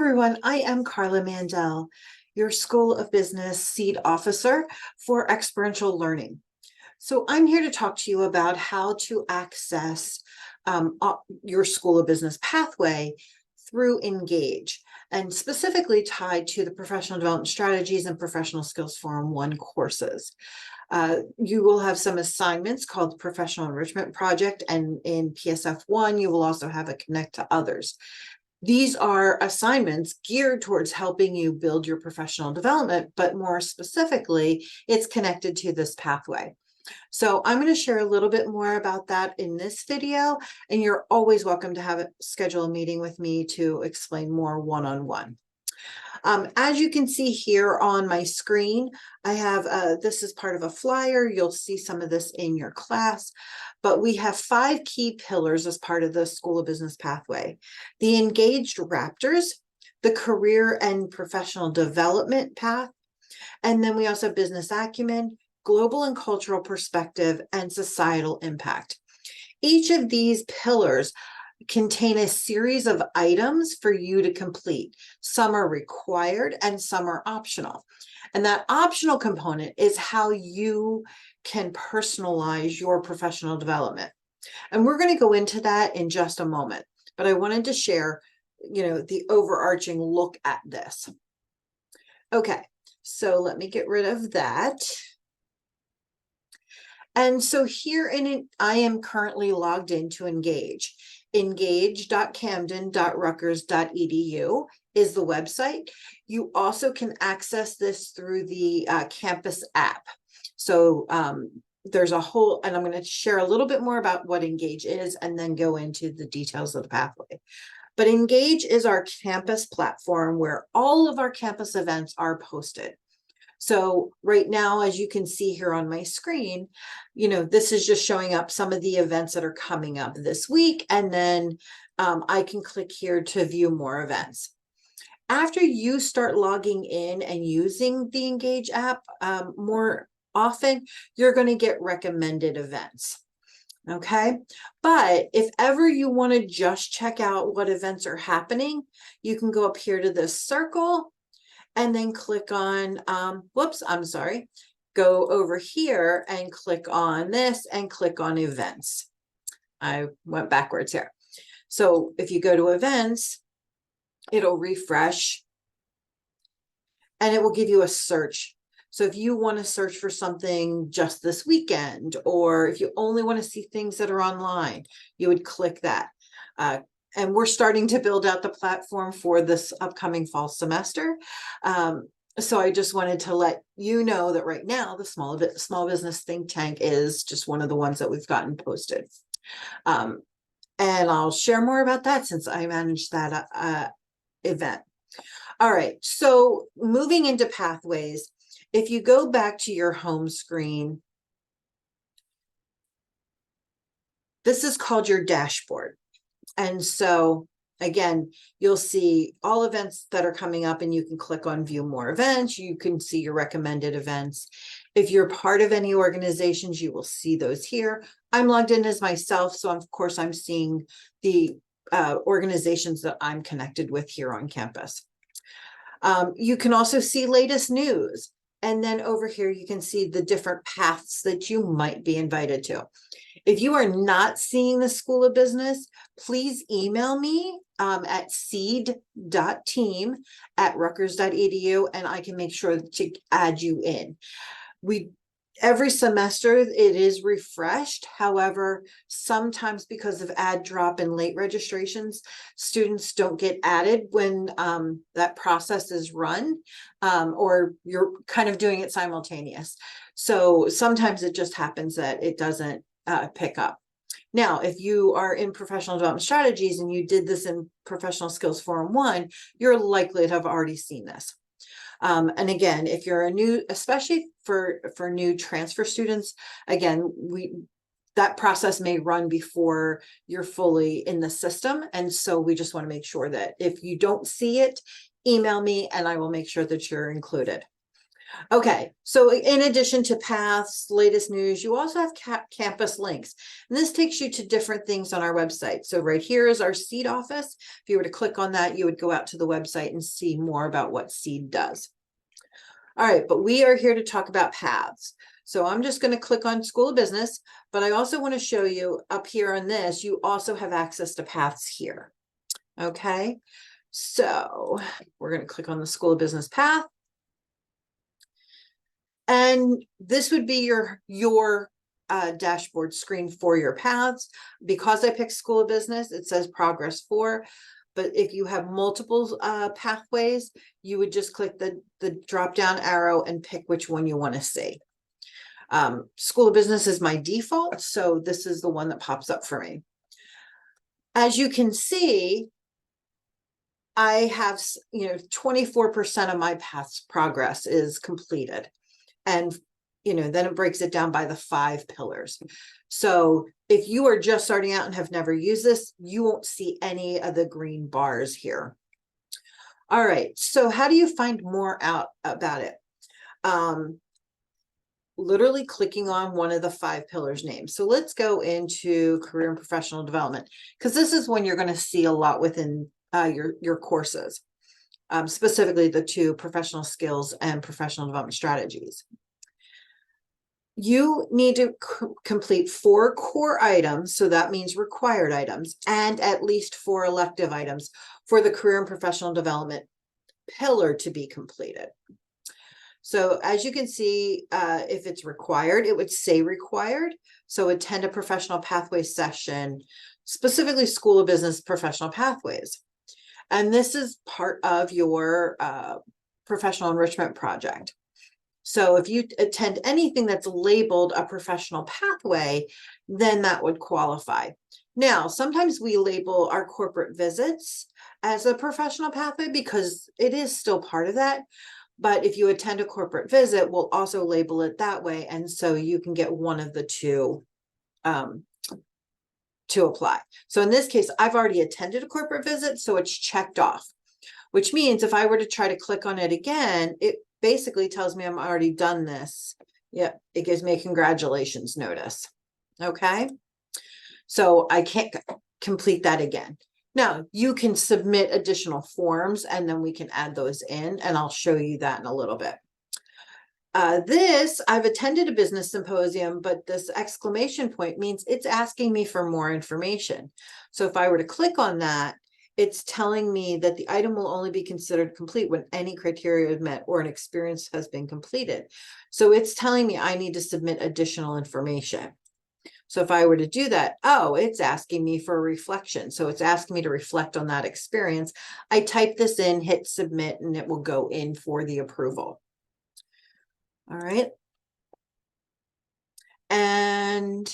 everyone, I am Carla Mandel, your School of Business Seed Officer for Experiential Learning. So I'm here to talk to you about how to access your School of Business pathway through Engage, and specifically tied to the Professional Development Strategies and Professional Skills Forum 1 courses. You will have some assignments called Professional Enrichment Project, and in PSF1, you will also have a Connect to Others. These are assignments geared towards helping you build your professional development, but more specifically, it's connected to this pathway. So I'm going to share a little bit more about that in this video, and you're always welcome to schedule a meeting with me to explain more one-on-one. As you can see here on my screen, I have, this is part of a flyer. You'll see some of this in your class, but we have 5 key pillars as part of the School of Business pathway: the Engaged Raptors, the Career and Professional Development path, and then we also have Business Acumen, Global and Cultural Perspective, and Societal Impact. Each of these pillars contain a series of items for you to complete. Some are required and some are optional. And that optional component is how you can personalize your professional development. And we're going to go into that in just a moment, but I wanted to share, the overarching look at this. Okay, so let me get rid of that. And so here I am currently logged into Engage. Engage.camden.rutgers.edu is the website. You also can access this through the campus app. So there's a whole, and I'm going to share a little bit more about what Engage is and then go into the details of the pathway. But Engage is our campus platform where all of our campus events are posted. So right now, as you can see here on my screen, this is just showing up some of the events that are coming up this week. And then I can click here to view more events. After you start logging in and using the Engage app more often, you're going to get recommended events. Okay, but if ever you want to just check out what events are happening, you can go up here to this circle and then click on, go over here and click on this and click on events. I went backwards here. So if you go to events, it'll refresh and it will give you a search. So if you want to search for something just this weekend, or if you only want to see things that are online, you would click that. And we're starting to build out the platform for this upcoming fall semester. So I just wanted to let you know that right now, the Small Business Think Tank is just one of the ones that we've gotten posted. And I'll share more about that since I manage that event. All right, so moving into pathways, if you go back to your home screen, this is called your dashboard. And so again, you'll see all events that are coming up and you can click on view more events. You can see your recommended events. If you're part of any organizations, you will see those here. I'm logged in as myself, so of course I'm seeing the organizations that I'm connected with here on campus. You can also see latest news. And then over here, you can see the different paths that you might be invited to. If you are not seeing the School of Business, please email me at seed.team@rutgers.edu, and I can make sure to add you in. Every semester it is refreshed. However, sometimes because of add drop and late registrations, students don't get added when that process is run, or you're kind of doing it simultaneous. So sometimes it just happens that it doesn't pick up. Now, if you are in Professional Development Strategies and you did this in Professional Skills Forum 1, you're likely to have already seen this. And again, if you're a new, especially for new transfer students, again, that process may run before you're fully in the system. And so we just want to make sure that if you don't see it, email me and I will make sure that you're included. Okay, so in addition to paths, latest news, you also have campus links. And this takes you to different things on our website. So right here is our Seed office. If you were to click on that, you would go out to the website and see more about what Seed does. All right, but we are here to talk about paths. So I'm just going to click on School of Business, but I also want to show you up here on this, you also have access to paths here. Okay, so we're going to click on the School of Business path. And this would be your dashboard screen for your paths. Because I picked School of Business, it says Progress 4. But if you have multiple pathways, you would just click the drop down arrow and pick which one you want to see. School of Business is my default, so this is the one that pops up for me. As you can see, I have 24% of my path's progress is completed. And then it breaks it down by the 5 pillars. So if you are just starting out and have never used this, you won't see any of the green bars here. All right, so how do you find more out about it? Literally clicking on one of the 5 pillars names. So let's go into career and professional development, because this is when you're going to see a lot within your courses, specifically the 2 professional skills and professional development strategies. You need to complete 4 core items, so that means required items, and at least 4 elective items for the career and professional development pillar to be completed. So as you can see, if it's required, it would say required. So attend a professional pathway session, specifically School of Business professional pathways. And this is part of your professional enrichment project. So if you attend anything that's labeled a professional pathway, then that would qualify. Now, sometimes we label our corporate visits as a professional pathway because it is still part of that. But if you attend a corporate visit, we'll also label it that way. And so you can get one of the 2 to apply. So in this case, I've already attended a corporate visit, so it's checked off, which means if I were to try to click on it again, it basically tells me I'm already done this. Yep, it gives me a congratulations notice. Okay, so I can't complete that again. Now you can submit additional forms and then we can add those in, and I'll show you that in a little bit. I've attended a business symposium, but this exclamation point means it's asking me for more information. So if I were to click on that, it's telling me that the item will only be considered complete when any criteria is met or an experience has been completed. So it's telling me I need to submit additional information. So if I were to do that, it's asking me for a reflection. So it's asking me to reflect on that experience. I type this in, hit submit, and it will go in for the approval. All right. And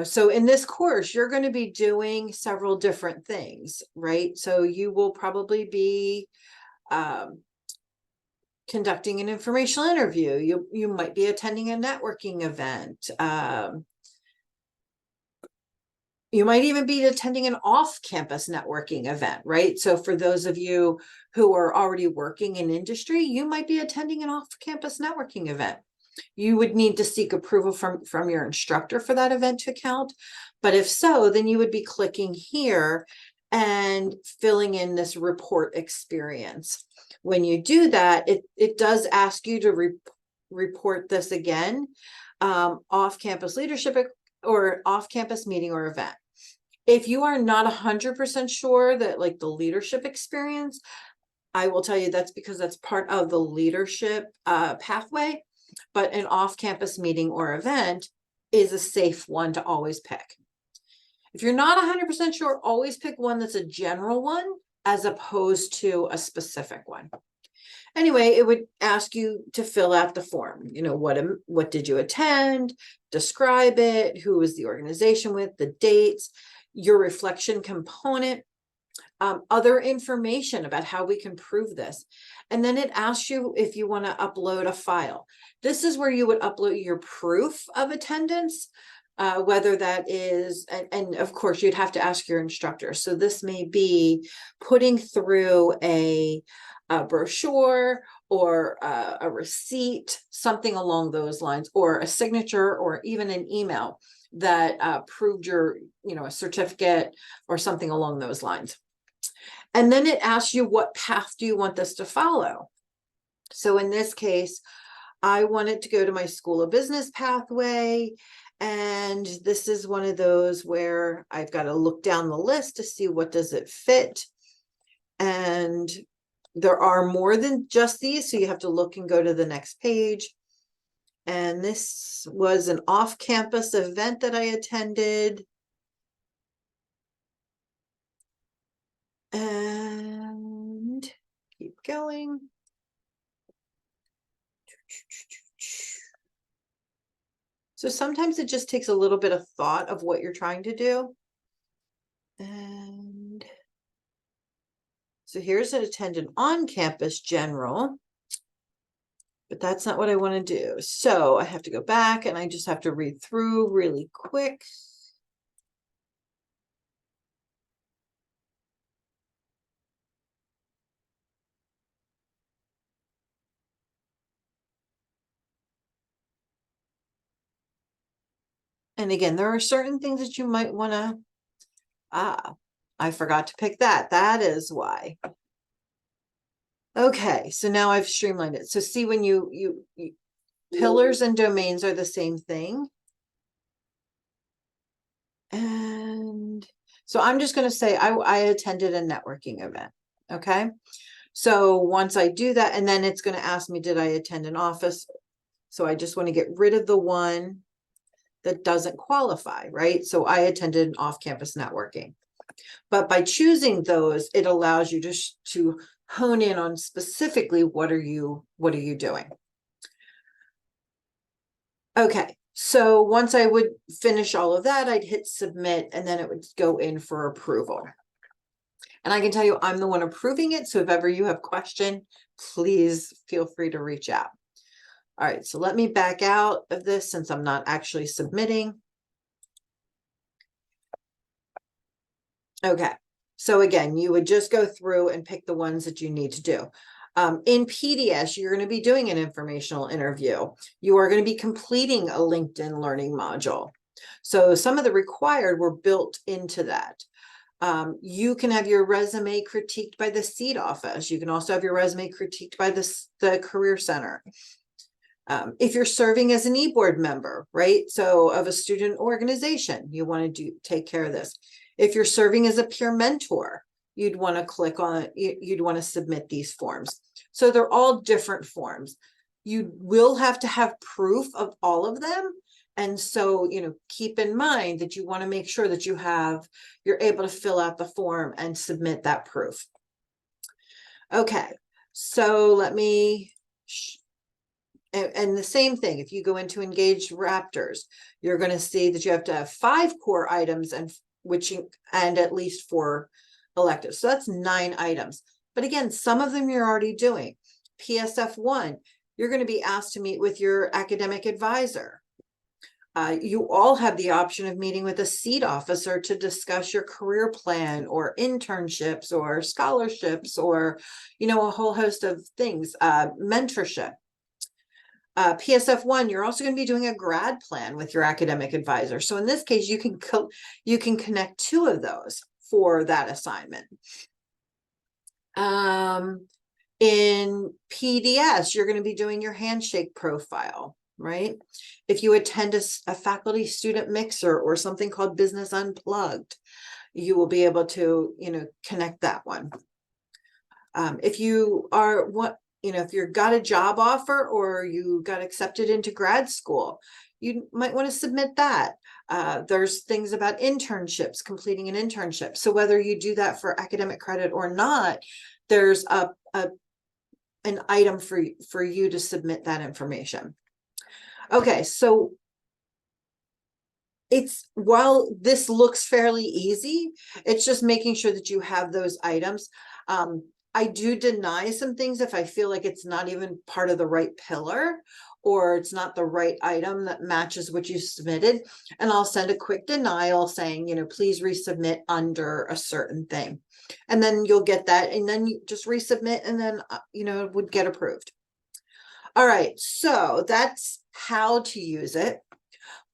so in this course, you're going to be doing several different things, right? So you will probably be conducting an informational interview. You might be attending a networking event. You might even be attending an off-campus networking event, right? So for those of you who are already working in industry, you might be attending an off-campus networking event. You would need to seek approval from your instructor for that event to count. But if so, then you would be clicking here and filling in this report experience. When you do that, it does ask you to report this again, off-campus leadership or off-campus meeting or event. If you are not 100% sure that like the leadership experience, I will tell you that's because that's part of the leadership pathway. But an off-campus meeting or event is a safe one to always pick. If you're not 100% sure, always pick one that's a general one as opposed to a specific one. Anyway, it would ask you to fill out the form. What did you attend? Describe it. Who was the organization with? The dates, your reflection component, other information about how we can prove this. And then it asks you if you want to upload a file. This is where you would upload your proof of attendance, whether that is, and of course you'd have to ask your instructor. So this may be putting through a brochure or a receipt, something along those lines, or a signature, or even an email that proved your, a certificate or something along those lines. And then it asks you, what path do you want this to follow? So in this case, I wanted to go to my School of Business pathway. And this is one of those where I've got to look down the list to see what does it fit. And there are more than just these, so you have to look and go to the next page. And this was an off-campus event that I attended. And keep going. So sometimes it just takes a little bit of thought of what you're trying to do. And so here's an attendant on-campus general, but that's not what I want to do. So I have to go back and I just have to read through really quick. And again, there are certain things that you might want to, I forgot to pick that. That is why. Okay, so now I've streamlined it. So see, when you pillars and domains are the same thing. And so I'm just going to say I attended a networking event. Okay. So once I do that, and then it's going to ask me, did I attend an office? So I just want to get rid of the one that doesn't qualify, right? So I attended an off-campus networking. But by choosing those, it allows you to hone in on specifically what are you doing. Okay, so once I would finish all of that, I'd hit submit, and then it would go in for approval. And I can tell you, I'm the one approving it. So if ever you have question, please feel free to reach out. All right, so let me back out of this since I'm not actually submitting. Okay, so again, you would just go through and pick the ones that you need to do. In PDS, you're going to be doing an informational interview. You are going to be completing a LinkedIn learning module. So some of the required were built into that. You can have your resume critiqued by the seat office. You can also have your resume critiqued by the Career Center. If you're serving as an e-board member, right? So of a student organization, you want to take care of this. If you're serving as a peer mentor, you'd want to click on, you'd want to submit these forms. So they're all different forms. You will have to have proof of all of them. And so, keep in mind that you want to make sure that you're able to fill out the form and submit that proof. Okay, so let me, and the same thing, if you go into Engaged Raptors, you're going to see that you have to have 5 core items and at least 4 electives. So that's 9 items. But again, some of them you're already doing. PSF1, you're going to be asked to meet with your academic advisor. You all have the option of meeting with a seat officer to discuss your career plan or internships or scholarships or, a whole host of things, mentorship. PSF1, you're also going to be doing a grad plan with your academic advisor. So in this case, you can connect 2 of those for that assignment. In PDS, you're going to be doing your handshake profile, right? If you attend a faculty student mixer or something called Business Unplugged, you will be able to, connect that one. If you are if you've got a job offer or you got accepted into grad school, you might want to submit that. There's things about internships, completing an internship. So whether you do that for academic credit or not, there's an item for you to submit that information. Okay, so while this looks fairly easy, it's just making sure that you have those items. I do deny some things if I feel like it's not even part of the right pillar or it's not the right item that matches what you submitted. And I'll send a quick denial saying, please resubmit under a certain thing. And then you'll get that and then you just resubmit and then, it would get approved. All right, so that's how to use it.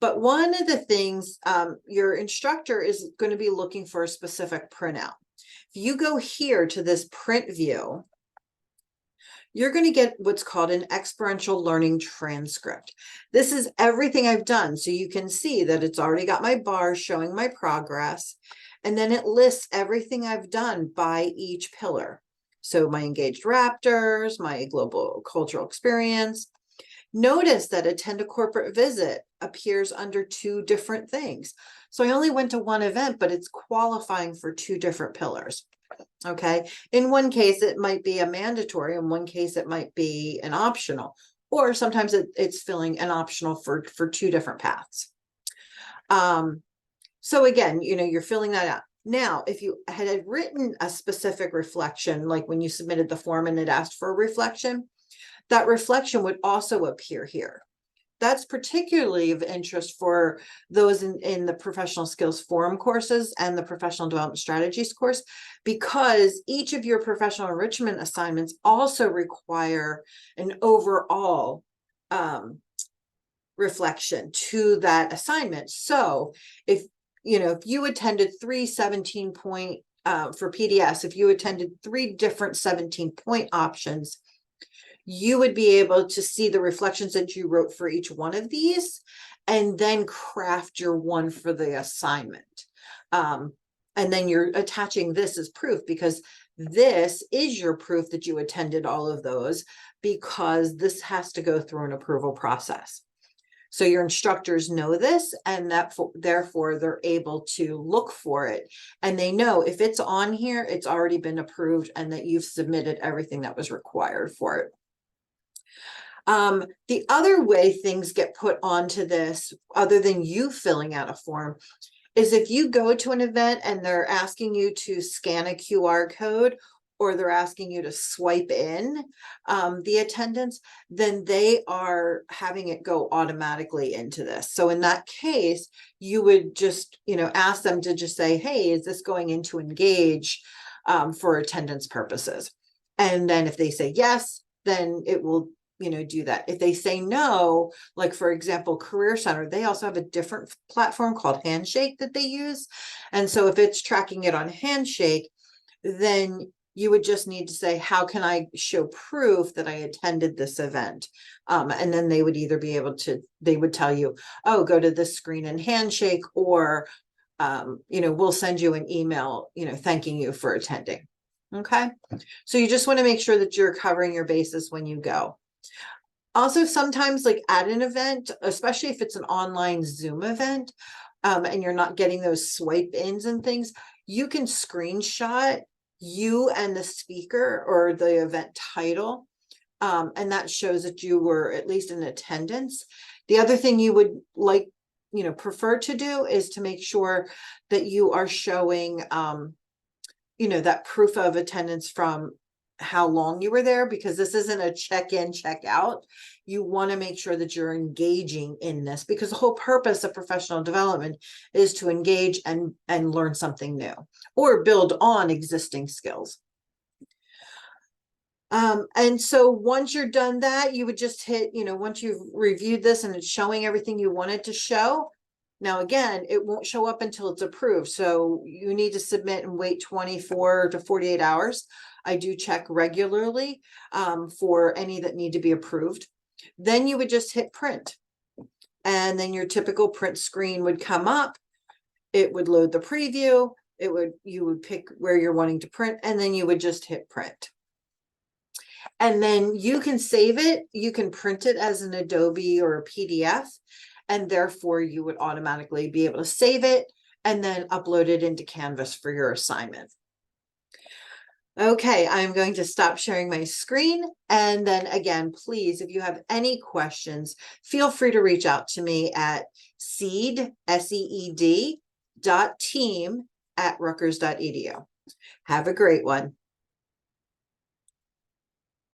But one of the things, your instructor is going to be looking for a specific printout. If you go here to this print view, you're going to get what's called an experiential learning transcript. This is everything I've done. So you can see that it's already got my bars showing my progress. And then it lists everything I've done by each pillar. So my engaged raptors, my global cultural experience. Notice that attend a corporate visit appears under two different things. So I only went to one event, but it's qualifying for two different pillars. Okay. In one case, it might be a mandatory. In one case, it might be an optional, or sometimes it's filling an optional for two different paths. So again, you're filling that out. Now, if you had written a specific reflection, like when you submitted the form and it asked for a reflection, that reflection would also appear here. That's particularly of interest for those in the professional skills forum courses and the professional development strategies course, because each of your professional enrichment assignments also require an overall reflection to that assignment. So if you attended 3 17-point for PDS, if you attended 3 different 17-point options, you would be able to see the reflections that you wrote for each one of these and then craft your one for the assignment. And then you're attaching this as proof, because this is your proof that you attended all of those, because this has to go through an approval process. So your instructors know this, and therefore they're able to look for it. And they know if it's on here, it's already been approved and that you've submitted everything that was required for it. The other way things get put onto this, other than you filling out a form, is if you go to an event and they're asking you to scan a QR code, or they're asking you to swipe in the attendance, then they are having it go automatically into this. So in that case, you would just, ask them to just say, hey, is this going into Engage for attendance purposes? And then if they say yes, then it will do that. If they say no, like for example, Career Center, they also have a different platform called Handshake that they use. And so if it's tracking it on Handshake, then you would just need to say, how can I show proof that I attended this event? And then they would either be able to, they would tell you, oh, go to this screen in Handshake, or, we'll send you an email, thanking you for attending. Okay. So you just want to make sure that you're covering your bases when you go. Also, sometimes like at an event, especially if it's an online Zoom event, and you're not getting those swipe ins and things, you can screenshot you and the speaker or the event title. And that shows that you were at least in attendance. The other thing you would prefer to do is to make sure that you are showing, that proof of attendance from how long you were there, because this isn't a check-in, check-out. You want to make sure that you're engaging in this, because the whole purpose of professional development is to engage and learn something new or build on existing skills. And so once you're done that, you would just hit, once you've reviewed this and it's showing everything you wanted to show. Now, again, it won't show up until it's approved. So you need to submit and wait 24 to 48 hours. I do check regularly for any that need to be approved. Then you would just hit print. And then your typical print screen would come up. It would load the preview. You would pick where you're wanting to print, and then you would just hit print. And then you can save it. You can print it as an Adobe or a PDF. And therefore you would automatically be able to save it and then upload it into Canvas for your assignment. Okay, I'm going to stop sharing my screen. And then again, please, if you have any questions, feel free to reach out to me at seed.team@rutgers.edu. Have a great one.